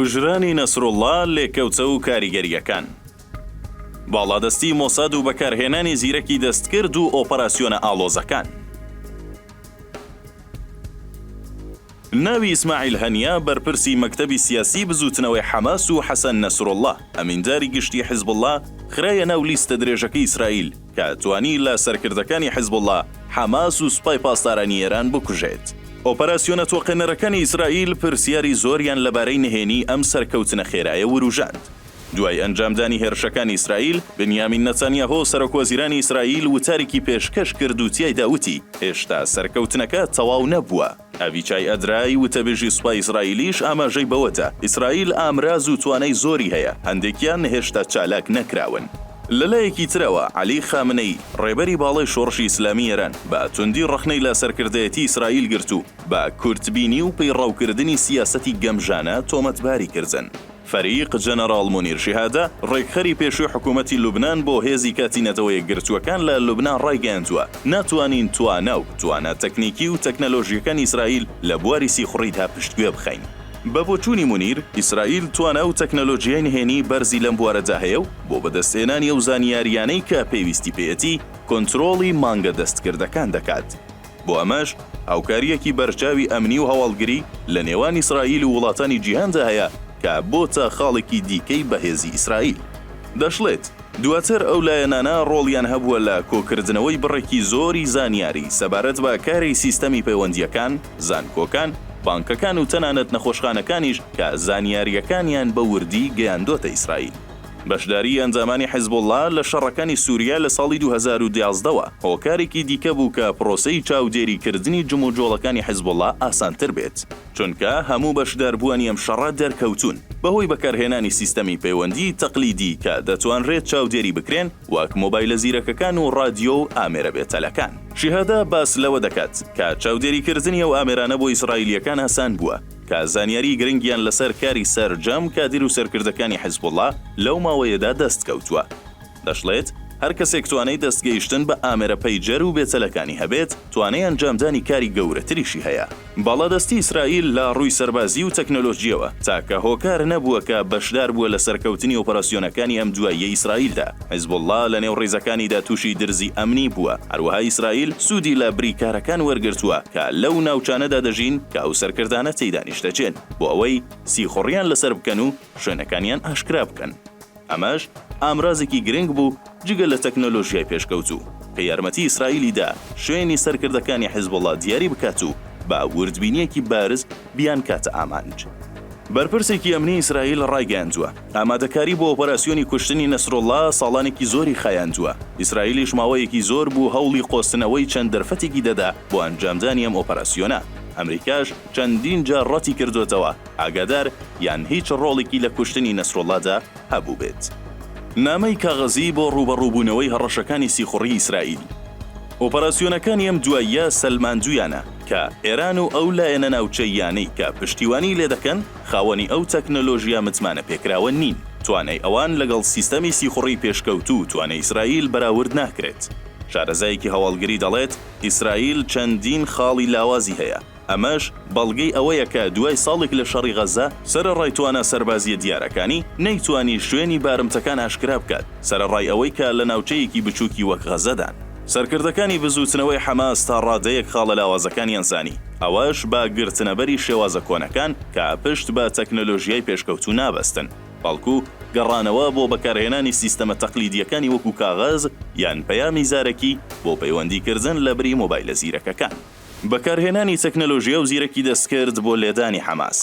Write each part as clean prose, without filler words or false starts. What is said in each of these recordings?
کوژرانی نەسڕوڵڵا لێکەوتە و کاریگەریەکان. باڵادەستی مۆساد و بەکارهێنانی زیرەکی دەستکرد و ئۆپەراسیۆنە ئاڵۆزەکان. ناوی ئیسماعیل هەنیا بەرپرسی مەکتەبی سیاسی بزوتنەوەی حەماس و حەسەن نەسڕوڵڵا ئەمینداری گشتی حیزبوڵڵا خرایە ناو لیستە درێژەکەی ئیسرائیل کە توانی لە سەرکردەکانی حیزبوڵڵا حەماس و سوپای پاسدارانی ئێران بکوژێت. ئۆپەراسیۆنە تۆقێنەرەکانی ئیسرائیل پرسیاری زۆریان لەبارەی نهێنی ئەم سەرکەوتنە خێرایە وروژاند. دوای ئەنجامدانی هێرشەکانی ئیسرائیل، بنیامین نەتانیاهۆ سەرۆکوەزیرانی ئیسرائیل وتارێکی پێشکەش کرد و تیایدا وتی هێشتا سەرکەوتنەکە تەواو نەبووە. ئەڤیچای ئەدرای وتەبێژی سوپای ئیسرائیلیش ئاماژەی بەوەتە ئیسرائیل ئامراز و توانای زۆری هەیە، هەندێکیان هێشتا چالاک نەکراون. لەلایەکی ترەوە عەلی خامنەی ڕێبەری باڵای شۆڕشی ئیسلامی ئێران بە توندی ڕەخنەی لە سەرکردایەتی ئیسرائیل گرت و بە کورتبینی و پەیڕاوکردنی سیاسەتی گەمژانە تۆمەتباری کردن. فەریق جەنەڕاڵ مونیر شیهادە ڕێکخەری پێشووی حکوومەتی لوبنان بۆ هێزی کاتینەتەوەی گرتووەکان لە لوبنان ڕایگەیاندووە ناتوانین توانە تەکنیکی و تەکنەلۆژیەکانی ئیسرائیل لە بواری سیخوڕیدا پشتگوێ بخەین. بە بۆچوونی مونیر، ئیسرائیل توانە و تەکنەلۆژیای نهێنی بەرزی لەم بوارەدا هەیە و بۆ بەدەستهێنانی ئەو زانیاریانەی کە پێویستی پێیەتی کۆنتڕۆڵی مانگە دەستکردەکان دەکات. بۆ ئەمەش هاوکاریەکی بەرچاوی ئەمنی و هەواڵگری لە نێوان ئیسرائیل و وڵاتانی جیهاندا هەیە کە بۆتە خاڵێکی دیکەی بەهێزی ئیسرائیل. دەشڵێت دواتر ئەو لایەنانە ڕۆڵیان هەبووە لە کۆکردنەوەی بڕێکی زۆری زانیاری سەبارەت بە کاری سیستەمی پەیوەندیەکان، زانکۆکان، بانکەکان و تەنانەت نەخۆشخانەکانیش کە زانیاریەکانیان بە وردی گەیاندۆتە ئیسرائیل. بەشداری ئەنجامانی حیزبوڵڵا لە شەڕەکانی سووریا لە ساڵی 2011ەوە هۆکارێکی دیکە بوو کە پرۆسەی چاودێریکردنی جموجۆڵەکانی حیزبوڵڵا ئاسانتر بێت، چونکە هەموو بەشداربووانی ئەم شەڕە دەرکەوتون بەهۆی بەکارهێنانی سیستەمی پەیوەندی تەقلیدی کە دەتوانرێت چاودێری بکرێن وەک مۆبایلە زیرەکەکان و رادیۆ و ئامێرە بێتەلەکان. شیهادە باس لەوە دەکات کە چاودێریکردنی ئەو ئامێرانە بۆ ئیسرائیلیەکان ئاسان بووە کە زانیاری گرنگیان لەسەر کاری سەرجەم کادیر و سەرکردەکانی حیزبوڵڵا لەو ماوەیەدا دەست کەوتووە. دەشڵێت هەر کەسێک توانای دەستگەیشتن بە ئامێرە پەیجەر و بێتەلەکانی هەبێت توانای ئەنجامدانی کاری گەورەتریشی هەیە. باڵادەستی ئیسرائیل لە ڕووی سەربازی و تەکنۆلۆژیەوە تاکە هۆکار نەبووە کە بەشدار بووە لە سەرکەوتنی ئۆپەراسیۆنەکانی ئەم دواییە ئیسرائیلدا. حیزبوڵڵا لە نێو ڕێزەکانیدا تووشی درزی ئەمنی بووە، هەروەها ئیسرائیل سوودی لە بریکارەکان وەرگرتووە کە لەو ناوچانەدا دەژین کە ئەو سەرکردانە تێیدا نیشتەجێن بۆ ئەوەی سیخۆڕیان لەسەر بکەن و شوێنەکانیان ئاشکرا بکەن. ئەمەش ئامرازێکی گرنگ بوو جگە لە تەکنۆلۆژیای پێشکەوتوو کە یارمەتی ئیسرائیلیدا شوێنی سەرکردەکانی حیزبوڵڵا دیاری بکات و با وردبینیەکی بارز بیان کاتە ئامانج. بەرپرسێکی ئەمنی ئیسرائیل ڕایگەیاندووە ئامادەکاری بۆ ئۆپەراسیۆنی کوشتنی نەسڕوڵڵا ساڵانێکی زۆری خایاندووە. ئیسرائیلیش ماوەیەکی زۆر بوو هەوڵی قۆستنەوەی چەند دەرفەتێکی دەدا بۆ ئەنجامدانی ئەم ئۆپەراسیۆنە. ئەمریکاش چەندین جار ڕەتی کردوێتەوە ئاگادار یان هیچ ڕۆڵێکی لە کوشتنی نەسڕوڵڵادا هەبوو بێت. نامەی کاغەزی بۆ ڕوبەڕووبوونەوەی هەڕەشەکانی سیخوڕی ئیسرائیل. ئۆپەراسیۆنەکانی ئەم دواییە سەلماندویانە کە ئێران و ئەو لایەنە ناوچەیانەی کە پشتیوانی لێ دەکەن خاوەنی ئەو تەکنۆلۆژیا متمانە پێکراوە نین. توانای ئەوان لەگەڵ سیستەمی سیخوڕی پێشکەوتوو توانای ئیسرائیل بەراورد ناکرێت. شارەزایەکی هەواڵگری دەڵێت ئیسرائیل چەندین خاڵی لاوازی هەیە. ئەمەش بەڵگەی ئەوەیە کە دوای ساڵێک لە شەڕی غەزە سەرەڕای توانە سەربازیە دیارەکانی نەیتوانی شوێنی بارمتەکان ئاشکرا بکات سەرەڕای ئەوەی کە لە ناوچەیەکی بچووکی وەک غەزەدان. سەرکردەکانی بزوتنەوەی حەماس تا ڕادەیەک خاڵە لاوازەکانیان زانی، ئەوەش با گرتنەبەری شێوازە کۆنەکان کە پشت بە تەکنۆلۆژیای پێشکەوتوو نابەستن، بەڵکو گەڕانەوە بۆ بەکارهێنانی سیستەمە تەقلیدیەکانی وەکو کاغەز یان پەیامی زارەکی بۆ پەیوەندیکردن لە بری مۆبایلە زیرەکەکان. بەکارهێنانی تەکنەلۆژیا و زیرەکی دەستکرد بۆ لێدانی حەماس.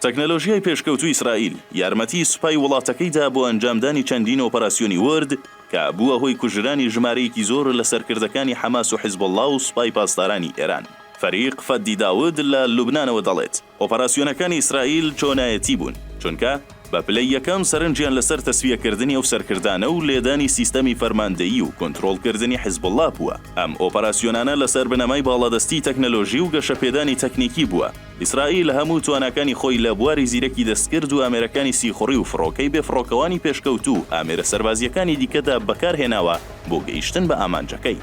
تەکنەلۆژیای پێشکەوتوی ئیسرائیل یارمەتی سوپای وڵاتەکەیدا بۆ ئەنجامدانی چەندین ئۆپەراسیۆنی ورد کە بووە هۆی کوژرانی ژمارەیەکی زۆر لە سەرکردەکانی حەماس و حیزبوڵڵا و سوپای پاسدارانی ئێران. فەریق فەدی داود لە لوبنانەوە دەڵێت ئۆپەراسیۆنەکانی ئیسرائیل چۆنایەتی بوون چونکە بە پلەی یەکەم سەرنجیان لەسەر تەسویەکردنی ئەو سەرکردانە و لێدانی سیستەمی فەرماندەیی و کۆنتڕۆڵکردنی حیزبوڵڵا بووە. ئەم ئۆپەراسیۆنانە لەسەر بنەمای باڵادەستی تەکنەلۆژی و گەشەپێدانی تەکنیکی بووە. ئیسرائیل هەموو تواناکانی خۆی لە بواری زیرەکی دەستکرد و ئامێرەکانی سیخوڕی و فڕۆکەی بێفڕۆکەوانی پێشکەوتوو ئامێرە سەربازیەکانی دیکەدا بەکارهێناوە بۆ گەیشتن بە ئامانجەکەی.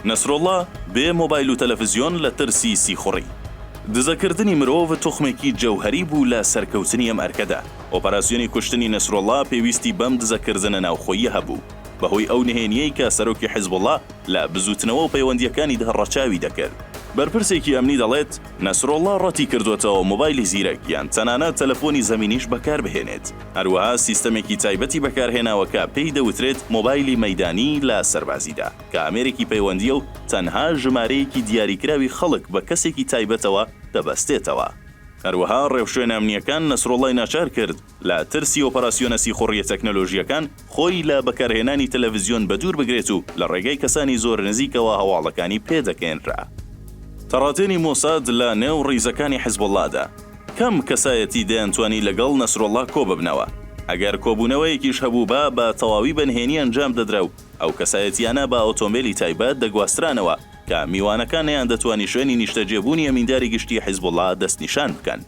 نەسڕوڵڵا بێ مۆبایل و تەلەڤیزیۆن لە ترسی سیخوڕی. دزەکردنی مرۆڤ تۆخمێکی جەوهەری بوو لە سەرکەوتنی ئەم ئەرکەدا. ئۆپەراسیۆنی کوشتنی نەسرۆڵڵا پێویستی بەم دزەکردنە ناوخۆیی هەبوو بەهۆی ئەو نهێنیەی کە سەرۆکی حیزبوڵڵا لە بزوتنەوە و پەیوەندیەکانی دهڕەچاوی دەکرد. بەرپرسێکی ئەمنی دەڵێت نەسرۆڵڵا ڕەتی کردوێتەوە مۆبایلی زیرەک یان تەنانەت تەلەفۆنی زەمینیش بەکار بهێنێت. هەروەها سیستەمێکی تایبەتی بەکارهێناوەکە پێی دەوترێت مۆبایلی مەیدانی لە سەربازیدا کە ئامێرێکی پەیوەندیە و تەنها ژمارەیەکی دیاریکراوی خەڵک بە کەسێکی تایبەتەوە دەبەستێتەوە. هەروەها ڕێوشوێنە ئەمنیەکان نەسرۆڵڵای ناچار کرد لە ترسی ئۆپەراسیۆنە سیخوڕیە تەکنۆلۆژیەکان خۆی لە بەکارهێنانی تەلەڤیزیۆن بەدوور بگرێت و لە ڕێگەی کەسانی زۆر نزیکەوە هەواڵەکانی پێدەکەێنرا. تەڕاتێنی مۆساد لە نێو ڕیزەکانی حیزبوڵڵادا کەم کەسایەتی دەیانتوانی لەگەڵ نەسرۆڵڵا کۆ ببنەوە. ئەگەر کۆبوونەوەیەکیش هەبوو بە تەواوی بەنهێنی ئەنجام دەدرا و ئەو کەسایەتیانە بە ئۆتۆمبیلی تایبەت دەگواسترانەوە کە میوانەکانیان دەتوانی شوێنی نیشتەجێبوونی ئەمینداری گشتی حیزبوڵڵا دەستنیشان بکەن.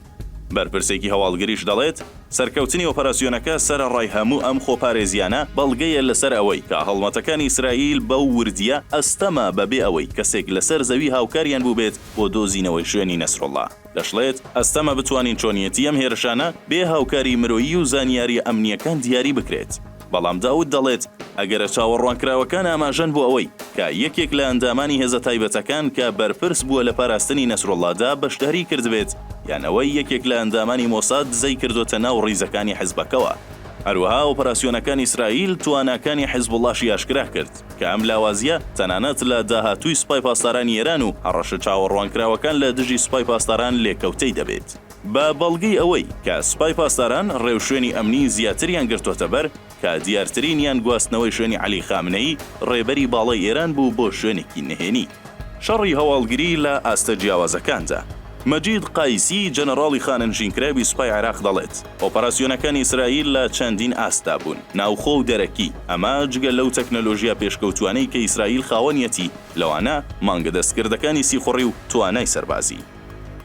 بەرپرسێکی هەواڵگریش دەڵێت سەرکەوتنی ئۆپەراسیۆنەکە سەرەڕای هەموو ئەم خۆپارێزیانە بەڵگەیە لەسەر ئەوەی کە هەڵمەتەکانی ئیسرائیل بەو وردیە ئەستەما بەبێ ئەوەی کەسێک لەسەر زەوی هاوکاریان بوو بێت بۆ دۆزینەوەی شوێنی نەسرۆڵڵا. دەشڵێت ئەستەما بتوانین چۆنیەتی ئەم هێرشانە بێ هاوکاری مرۆیی و زانیاری ئەمنیەکان دیاری بکرێت. بەڵام داود دەڵێت ئەگەرە چاوەڕوانکراوەکان ئاماژەن بۆ ئەوەی کە یەکێک لە ئەندامانی هێزە تایبەتەکان کە بەرپرس بووە لە پاراستنی نەسرۆڵڵادا بەشداری کردبێت یان ئەوەی یەکێک لە ئەندامانی مۆساد دزەی کردوتە ناو ڕیزەکانی حیزبەکەوە. هەروەها ئۆپەراسیۆنەکانی ئیسرائیل تواناکانی حیزبوڵڵاشی ئاشکرا کرد کە ئەم لاوازیە تەنانەت لە داهاتووی سوپای پاسدارانی ئێران و هەڕەشە چاوەڕوانکراوەکان لە دژی سوپای پاسداران لێکەوتەی دەبێت. بە بەڵگەی ئەوەی کە سوپای پاسداران ڕێوشوێنی ئەمنی زیاتریان گرتوتە بەر کە دیارترینیان گواستنەوەی شوێنی عەلی خامنەیی ڕێبەری باڵای ئێران بوو بۆ شوێنێکی نهێنی. شەڕی هەواڵگری لە ئاستە جیاوازەکاندا. مەجید قایسی جەنەڕاڵی خاننشینکراوی سوپای عێراق دەڵێت ئۆپەراسیۆنەکانی ئیسرائیل لە چەندین ئاستا بوون ناوخۆ و دەرەکی ئەمە جگەل لەو تەکنەلۆژیا پێشکەوتوانەی کە ئیسرائیل خاوەنیەتی لەوانە مانگە دەستکردەکانی سیخوڕی و توانای سەربازی.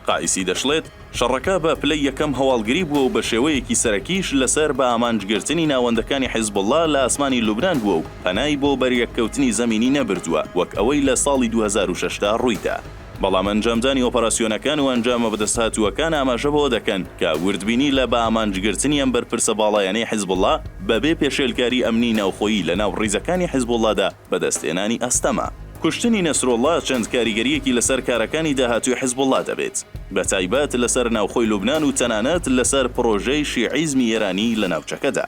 قایسی دەشڵێت شەڕەکە بە پلەی یەکەم هەواڵگری بووە و بە شێوەیەکی سەرەکیش لەسەر بە ئامانجگرتنی ناوەندەکانی حیزبوڵڵا لە ئاسمانی لوبنان بووە و پەنای بۆ بەریەککەوتنی زەمینی نەبردووە وەک ئەوەی لە ساڵی 2006دا ڕوویدا. بەڵام ئەنجامدانی ئۆپەراسیۆنەکان و ئەنجامە بەدەستهاتووەکان ئاماژە بەوە دەکەن کە وردبینی لە بە ئامانجگرتنی ئەم بەرپرسە باڵایانەی حیزبوڵڵا بەبێ پێشێلکاری ئەمنی ناوخۆیی لە ناو ڕیزەکانی حیزبوڵڵادا بەدەستێنانی ئەستەما. کوشتنی نەسرۆڵڵا چەند کاریگەریەکی لەسەر کارەکانی داهاتووی حیزبوڵڵا دەبێت بە تایبەت لەسەر ناوخۆی لوبنان و تەنانەت لەسەر پرۆژەی شیعیزمی ئێرانی لە ناوچەکەدا.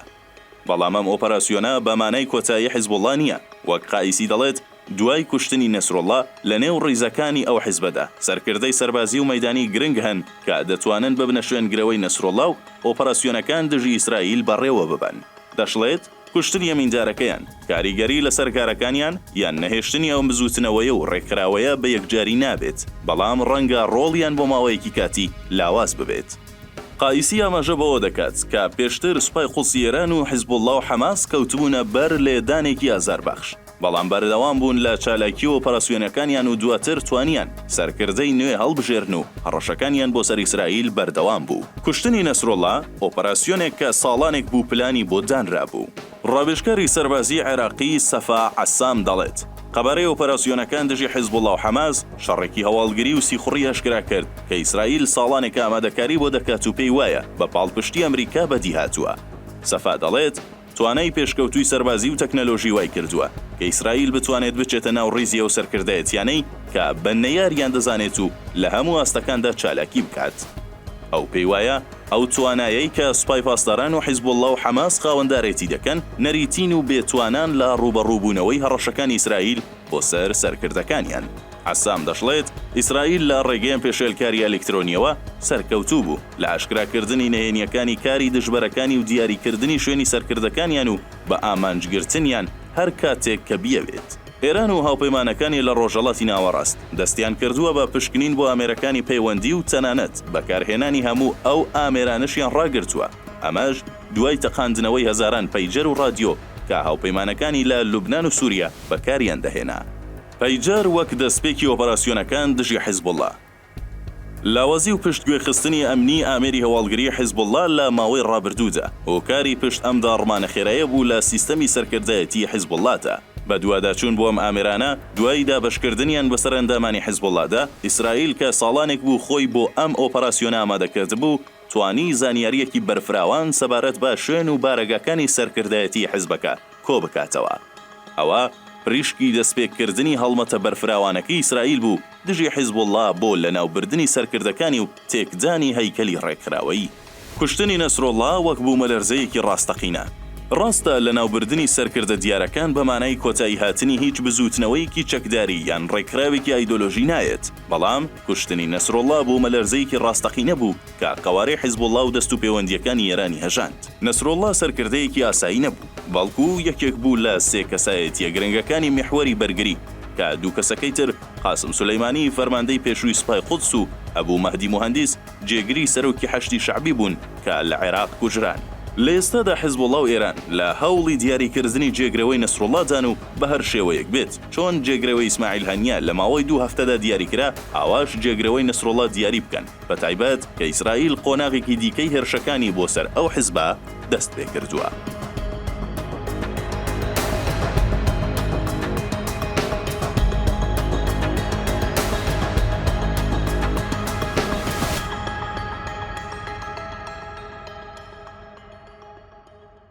بەڵام ئەم ئۆپەراسیۆنە بە مانای کۆتایی حیزبوڵڵا نییە. وەک قایسی دەڵێت دوای کوشتنی نەسرۆڵڵا لە نێو ڕیزەکانی ئەو حیزبەدا سەرکردەی سەربازی و مەیدانی گرنگ هەن کە دەتوانن ببنە شوێنگرەوەی نەسرۆڵڵا و ئۆپەراسیۆنەکان دژی ئیسرائیل بەڕێوە ببەن. دەشڵێت کوشتنی ئەمیندارەکەیان کاریگەری لەسەر کارەکانیان یان نەهێشتنی ئەو بزوتنەوەیە و ڕێکخراوەیە بە یەکجاری نابێت بەڵام ڕەنگە ڕۆڵیان بۆ ماوەیەکی کاتی لاواز ببێت. قایسی ئاماژە بەوە دەکات کە پێشتر سوپای قوڵسی ئێران و حیزبوڵڵا و حەماس کەوتبوونە بەر لێدانێکی ئازاربەخش بەڵام بەردەوام بوون لە چالاکی و ئۆپەراسیۆنەکانیان و دواتر توانیان سەرکردەی نوێ هەڵبژێرن و هەڕەشەکانیان بۆ سەر ئیسرائیل بەردەوام بوو. کوشتنی نەسرۆڵڵا ئۆپەراسیۆنێک کە ساڵانێک بوو پلانی بۆ دانرا بوو. ڕاوێژکاری سەربازی عێراقی سەفا عەسام دەڵێت قەبارەی ئۆپەراسیۆنەکان دژی حیزبوڵڵا و حەماس شەڕێکی هەواڵگری و سیخوڕی ئاشکرا کرد کە ئیسرائیل ساڵانێک ئامادەکاری بۆ دەکات و پێی وایە بە پاڵپشتی ئەمریکا بەدی هاتووە. سەفا دەڵێت توانای پێشکەوتوی سەربازی و تەکنەلۆژی وای کردووە کە ئیسرائیل بتوانێت بچێتە ناو ڕیزیە و سەرکردایەتیانەی کە بە نەیاریان دەزانێت و لە هەموو ئاستەکاندا چالاکی بکات. ئەو پێی وایە ئەو توانایەی کە سوپای پاسداران و حیزبوڵڵا و حەماس خاوەندارێتی دەکەن نەریتین و بێتوانان لە ڕوبەڕووبوونەوەی هەڕەشەکانی ئیسرائیل بۆ سەر سەرکردەکانیان. عەسام دەشڵێت ئیسرائیل لە ڕێگەیان پێشێلکاری ئەلکترۆنیەوە سەرکەوتوو بوو لە ئاشکراکردنی نهێنیەکانی کاری دژبەرەکانی و دیاریکردنی شوێنی سەرکردەکانیان و بە ئامانجگرتنیان هەر کاتێک کە بیەوێت. ئێران و هاوپەیمانەکانی لە ڕۆژهەڵاتی ناوەڕاست دەستیان کردووە بە پشکنین بۆ ئامێرەکانی پەیوەندی و تەنانەت بەکارهێنانی هەموو ئەو ئامێرانشیان ڕاگرتووە. ئەمەش دوای تەقاندنەوەی هەزاران پەیجەر و رادیۆ کە هاوپەیمانەکانی لە لوبنان و سووریا بەکاریان دەهێنا. پەیجەر وەک دەستپێکی ئۆپەراسیۆنەکان دژی حیزبوڵڵا. لاوازی و پشتگوێ خستنی ئەمنی ئامێری هەواڵگری حیزبوڵڵا لە ماوەی ڕابردوودا هۆکاری پشت ئەم داڕمانە خێرایە بوو لە سیستەمی سەرکردایەتی حیزبوڵڵاتە. بە دوواداچوون بۆ ئەم ئامێرانە دوای دابەشکردنیان بەسەر ئەندامانی حیزبوڵڵادا، ئیسرائیل کە ساڵانێک بوو خۆی بۆ ئەم ئۆپەراسیۆنە ئامادەکرد بوو، توانی زانیاریەکی بەرفراوان سەبارەت بە شوێن و بارەگاکانی سەرکردایەتی حیزبەکە کۆ بکاتەوە. ئەوە پریشکی دەستپێکردنی هەڵمەتە بەرفراوانەکەی ئیسرائیل بوو دژی حیزبوڵڵا بۆ لەناوبردنی سەرکردەکانی و تێکدانی هەیکەلی ڕێکخراوەیی. کوشتنی نەسرۆڵڵا وەک بوو مەلەرزەیەکی ڕاستەقینە. ڕاستە لە ناوبردنی سەرکردە دیارەکان بە مانای کۆتایی هاتنی هیچ بزوتنەوەیکی چەکداری یان ڕێکخراوێکی ئایدۆلۆژی نایەت، بەڵام کوشتنی نەسرۆڵڵا بوو مەلەرزەیەکی ڕاستەقینە بوو کە قەوارەی حیزبوڵڵا و دەست و پەیوەندیەکانی ئێرانی هەژاند. نەسرۆڵڵا سەرکردەیەکی ئاسایی نەبوو، بەڵکو یەکێک بوو لە سێ کەسایەتیە گرنگەکانی میحوەری بەرگری کە دوو کەسەکەی تر قاسم سولەیمانی فەرماندەی پێشووی سوپای قودس و ئەبوو مەهدی موهەندیس جێگری سەرۆکی حەشتی شەعبی بوون کە لە عێراق کوژران. لە ئێستادا حیزبوڵڵا و ئێران لە هەوڵی دیاریکردنی جێگرەوەی نەسرۆڵڵادان و بە هەر شێوەیەک بێت، چۆن جێگرەوەی ئیسماعیل هەنیا لە ماوەی 2 هەفتەدا دیاریکرا، ئاواش جێگرەوەی نەسرۆڵڵا دیاری بکەن، بە تایبەت کە ئیسرائیل قۆناغێکی دیکەی هێرشەکانی بۆ سەر ئەو حیزبە دەست پێ کردووە.